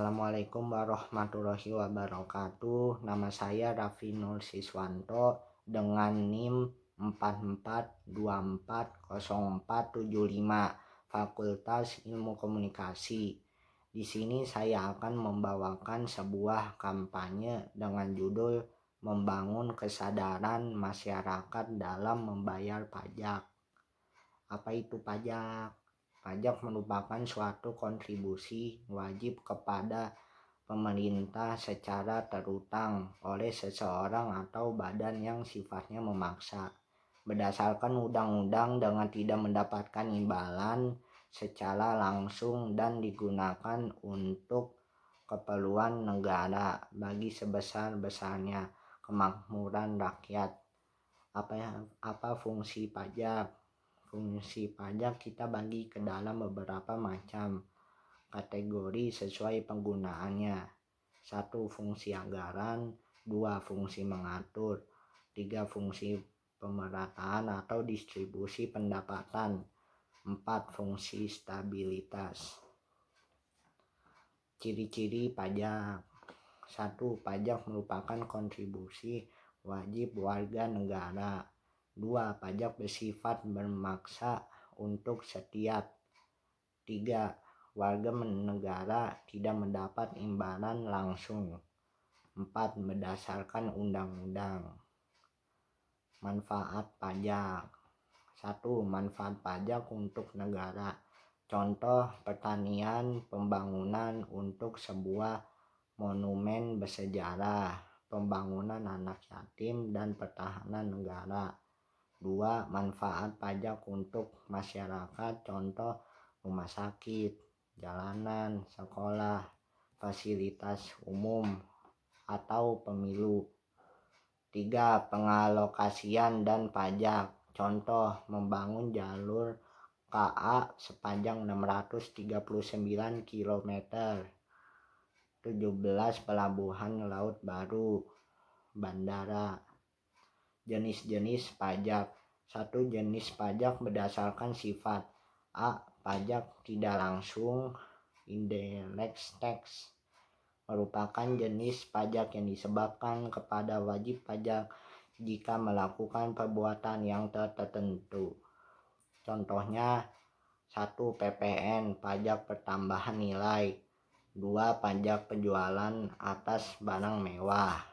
Assalamualaikum warahmatullahi wabarakatuh. Nama saya Raffi Nur Siswanto dengan NIM 44240475 Fakultas Ilmu Komunikasi. Di sini saya akan membawakan sebuah kampanye dengan judul Membangun Kesadaran Masyarakat dalam Membayar Pajak. Apa itu pajak? Pajak merupakan suatu kontribusi wajib kepada pemerintah secara terutang oleh seseorang atau badan yang sifatnya memaksa. Berdasarkan undang-undang dengan tidak mendapatkan imbalan secara langsung dan digunakan untuk keperluan negara bagi sebesar-besarnya kemakmuran rakyat. Apa fungsi pajak? Fungsi pajak kita bagi ke dalam beberapa macam kategori sesuai penggunaannya. 1. Fungsi anggaran. 2. Fungsi mengatur. 3. Fungsi pemerataan atau distribusi pendapatan. 4. Fungsi stabilitas. Ciri-ciri pajak. 1. Pajak merupakan kontribusi wajib warga negara. 2. Pajak bersifat bermaksa untuk setiap. 3. Warga negara tidak mendapat imbalan langsung. 4. Berdasarkan undang-undang. Manfaat pajak. 1. Manfaat pajak untuk negara. Contoh pertanian, pembangunan untuk sebuah monumen bersejarah, pembangunan anak yatim, dan pertahanan negara. 2. Manfaat pajak untuk masyarakat. Contoh rumah sakit, jalanan, sekolah, fasilitas umum, atau pemilu. 3. Pengalokasian dan pajak. Contoh membangun jalur KA sepanjang 639 km, 17 pelabuhan laut baru, bandara. Jenis-jenis pajak. 1. Jenis pajak berdasarkan sifat. A. Pajak tidak langsung, indirect tax, merupakan jenis pajak yang disebabkan kepada wajib pajak jika melakukan perbuatan yang tertentu. Contohnya 1. PPN, pajak pertambahan nilai. 2. Pajak penjualan atas barang mewah.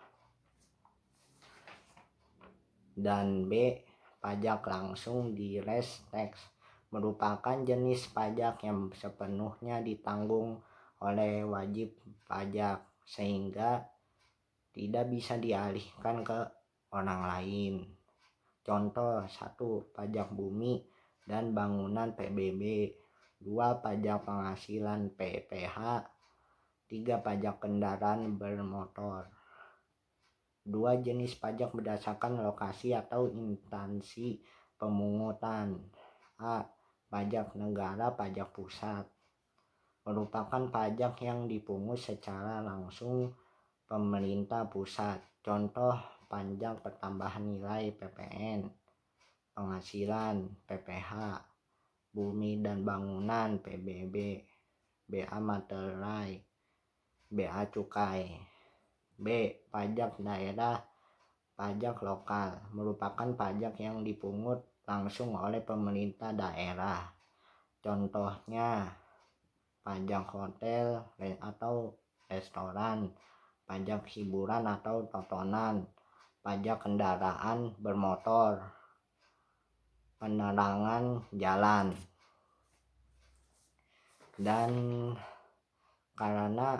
Dan B. Pajak langsung, direct tax, merupakan jenis pajak yang sepenuhnya ditanggung oleh wajib pajak sehingga tidak bisa dialihkan ke orang lain. Contoh 1. Pajak bumi dan bangunan PBB. 2. Pajak penghasilan PPH. 3. Pajak kendaraan bermotor. 2. Jenis pajak berdasarkan lokasi atau instansi pemungutan. A. Pajak negara, pajak pusat, merupakan pajak yang dipungut secara langsung pemerintah pusat. Contoh pajak pertambahan nilai PPN, penghasilan PPH, bumi dan bangunan PBB, BA materai, BA cukai. B. Pajak daerah, pajak lokal, merupakan pajak yang dipungut langsung oleh pemerintah daerah. Contohnya pajak hotel atau restoran, pajak hiburan atau tontonan, pajak kendaraan bermotor, penerangan jalan. Dan karena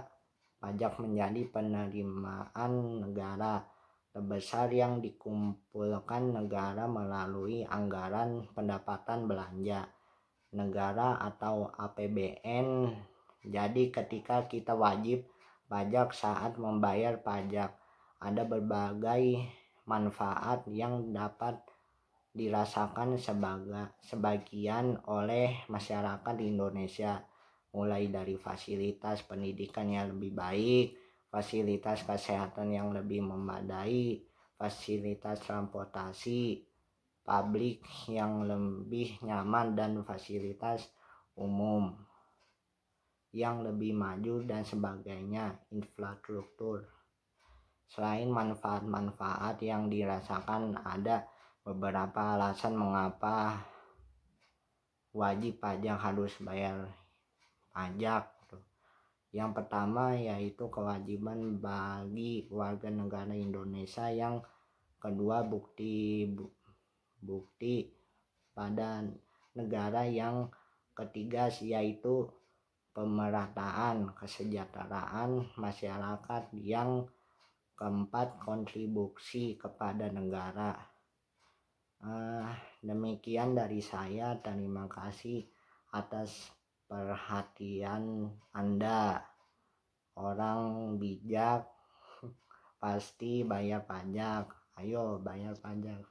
pajak menjadi penerimaan negara terbesar yang dikumpulkan negara melalui anggaran pendapatan belanja negara atau APBN. Jadi ketika kita wajib pajak saat membayar pajak, ada berbagai manfaat yang dapat dirasakan sebagian oleh masyarakat di Indonesia, mulai dari fasilitas pendidikan yang lebih baik, fasilitas kesehatan yang lebih memadai, fasilitas transportasi publik yang lebih nyaman, dan fasilitas umum. yang lebih maju dan sebagainya. Infrastruktur. Selain manfaat-manfaat yang dirasakan, ada beberapa alasan mengapa wajib pajak harus bayar pajak. Yang pertama yaitu kewajiban bagi warga negara Indonesia. Yang kedua bukti pada negara. Yang ketiga yaitu pemerataan kesejahteraan masyarakat. Yang keempat kontribusi kepada negara. Demikian dari saya. Terima kasih atas perhatian Anda. Orang bijak pasti bayar pajak. Ayo bayar pajak.